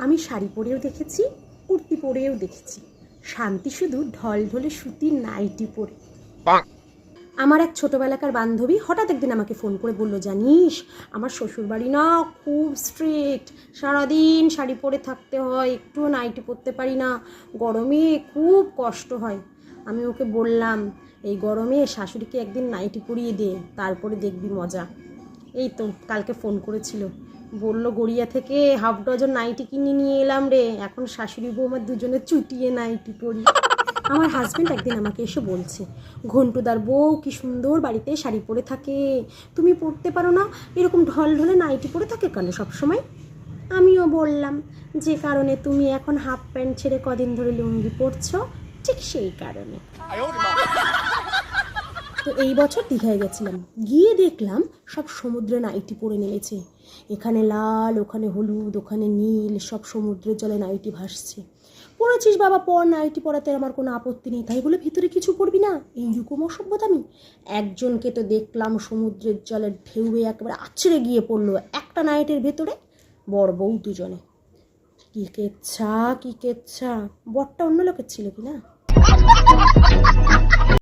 আমি শাড়ি পরেও দেখেছি, কুর্তি পরেও দেখেছি, শান্তি শুধু ঢলঢলে সুতির নাইটি পরে। আমার এক ছোটোবেলাকার বান্ধবী হঠাৎ একদিন আমাকে ফোন করে বলল, জানিস আমার শ্বশুরবাড়ি না খুব স্ট্রিক্ট, সারাদিন শাড়ি পরে থাকতে হয়, একটুও নাইটি পরতে পারি না, গরমে খুব কষ্ট হয়। আমি ওকে বললাম, এই গরমে শাশুড়িকে একদিন নাইটি পরিয়ে দে, তারপরে দেখবি মজা। এই তো কালকে ফোন করেছিল, বলল গড়িয়া থেকে 1/2 ডজন নাইটি কিনে নিয়ে এলাম রে, এখন শাশুড়ি বৌমার দুজনে চুটিয়ে নাইটি পরি। আমার হাজব্যান্ড একদিন আমাকে এসে বলছে, ঘন্টুদার বউ কি সুন্দর বাড়িতে শাড়ি পরে থাকে, তুমি পরতে পারো না, এরকম ঢলঢলে নাইটি পরে থাকে কেন সবসময়? আমিও বললাম, যে কারণে তুমি এখন হাফ প্যান্ট ছেড়ে কদিন ধরে লুঙ্গি পরছো, ঠিক সেই কারণে। তো এই বছর দীঘায় গেছিলাম, গিয়ে দেখলাম সব সমুদ্রে নাইটি পরে নেমেছে। এখানে লাল, ওখানে হলুদ, ওখানে নীল, সব সমুদ্রের জলে নাইটি ভাসছে। পড়েছিস বাবা পর, নাইটি পরাতে আমার কোনো আপত্তি নেই, তাই বলে ভিতরে কিছু পরবি না, এইরকম অসভ্যতামি। একজনকে তো দেখলাম সমুদ্রের জলের ঢেউয়ে একেবারে আছড়ে গিয়ে পড়লো একটা নাইটের ভেতরে, বড় বউ দুজনে। কি কেচ্ছা, কি কেচ্ছা, বরটা অন্য লোকের ছিল কি না।